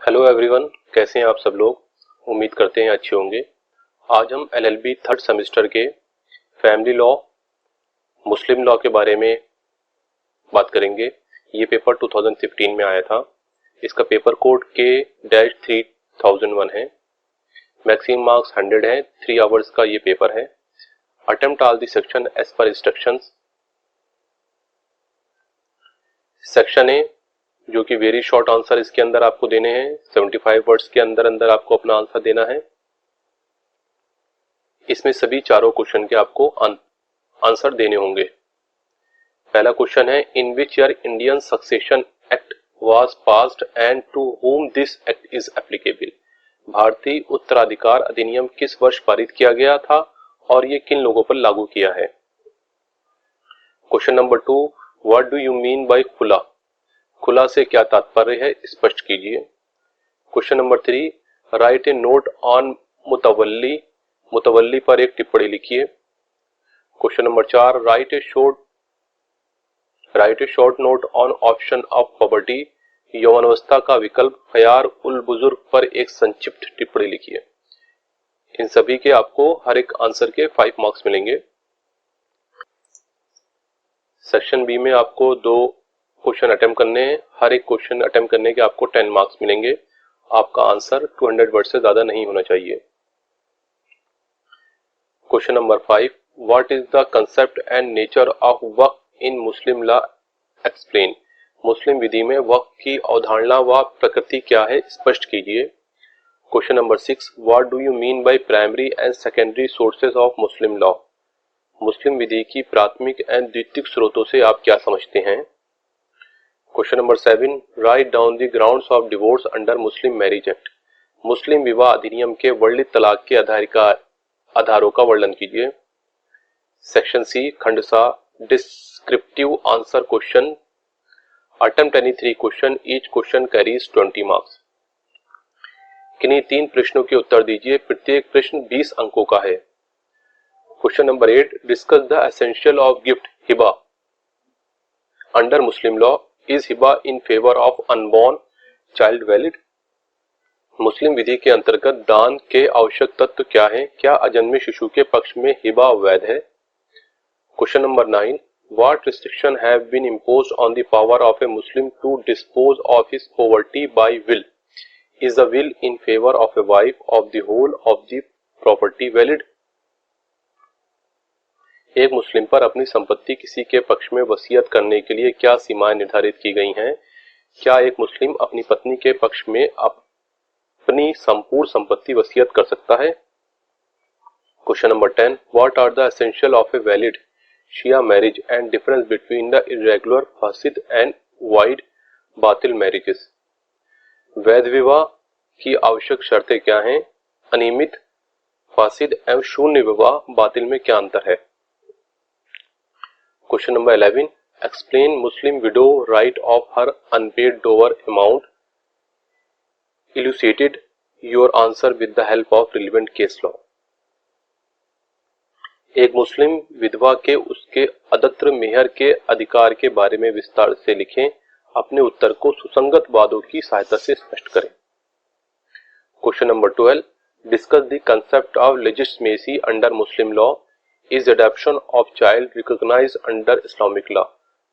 Hello everyone, कैसे हैं आप सब लोग। उम्मीद करते हैं अच्छे होंगे। आज हम एलएलबी थर्ड सेमेस्टर के फैमिली लॉ, मुस्लिम लॉ के बारे में बात करेंगे। ये पेपर 2015 में आया था। इसका पेपर कोड K-3001 है। मैक्सिमम मार्क्स 100 है। 3 आवर्स का ये पेपर है। Attempt all the section as per instructions. Section A, जो कि वेरी शॉर्ट आंसर इसके अंदर आपको देने हैं। 75 वर्ड्स के अंदर अंदर आपको अपना आंसर देना है। इसमें सभी चारों क्वेश्चन के आपको आंसर देने होंगे। पहला क्वेश्चन है, in which year Indian succession act was passed and to whom this act is applicable. भारतीय उत्तराधिकार अधिनियम किस वर्ष पारित किया गया था और ये किन लोगों पर लागू किया है। Question number 2, what do you mean by khula. खुला से क्या तात्पर्य है, स्पष्ट कीजिए। Question number 3, write a note on mutawalli. मुतवल्ली पर एक टिप्पणी लिखिए। Question number 4, write a short note on option of property. यौवनावस्था का विकल्प खयार उल बुजुर्ग पर एक संक्षिप्त टिप्पणी लिखिए। इन सभी के आपको हर एक आंसर के 5 मार्क्स मिलेंगे। सेक्शन बी में आपको 2 क्वेश्चन अटेम्प्ट करने हैं। हर एक क्वेश्चन अटेम्प्ट करने के आपको 10 मार्क्स मिलेंगे। आपका आंसर 200 वर्ड से ज्यादा नहीं होना चाहिए। Question number 5, what is the concept and nature of waqf in Muslim law explain. मुस्लिम विधि में वक्फ की अवधारणा व प्रकृति क्या है, स्पष्ट कीजिए। Question number 6, what do you mean by primary and secondary sources of Muslim law. मुस्लिम विधि की प्राथमिक एवं द्वितीयक स्रोतों से आप क्या समझते हैं। Question number 7, write down the grounds of divorce under Muslim marriage act. मुस्लिम विवाह अधिनियम के वर्णित तलाक के आधारों का वर्णन कीजिए। सेक्शन सी, खंड सा, descriptive answer question. Attempt any 3 question, each question carries 20 marks. किन्हीं 3 प्रश्नों के उत्तर दीजिए। प्रत्येक प्रश्न 20 अंकों का है। Question number 8, discuss the essential of gift hiba under Muslim law. Is hiba in favour of unborn child valid. मुस्लिम विधि के अंतर्गत दान के आवश्यक तत्व क्या हैं? क्या अजन्मे शिशु के पक्ष में हिबा वैध है? Question number 9, what restriction have been imposed on the power of a Muslim to dispose of his poverty by will. Is the will in favour of a wife of the whole of the property valid. एक Muslim पर अपनी संपत्ति किसी के पक्ष में वसीयत करने के लिए क्या सीमाएं निर्धारित की गई हैं? क्या एक मुस्लिम अपनी पत्नी के पक्ष में अपनी संपूर्ण संपत्ति वसीयत कर सकता है? Question number 10, what are the essential of a valid Shia marriage and difference between the irregular फासिद एंड वाइड बातिल मैरिजेस। वैध विवाह की आवश्यक शर्तें क्या हैं? अनियमित, फासिद एवं शून्य विवाह बातिल में क्या अंतर है? Question number 11, explain Muslim widow right of her unpaid dower amount. Elucidated your answer with the help of relevant case law. एक मुस्लिम विधवा के उसके अदत्र मेहर के अधिकार के बारे में विस्तार से लिखें। अपने उत्तर को सुसंगत वादों की सहायता से स्पष्ट करें। Question number 12, discuss the concept of legitimacy under Muslim law. Is adoption of child recognized under Islamic law.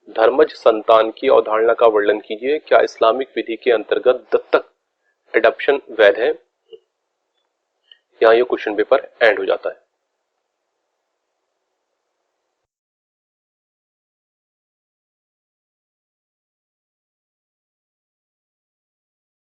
धर्मज संतान की अवधारणा का वर्णन कीजिए। क्या इस्लामिक विधि के अंतर्गत दत्तक एडॉप्शन वैध है? यहाँ ये क्वेश्चन पेपर एंड हो जाता है।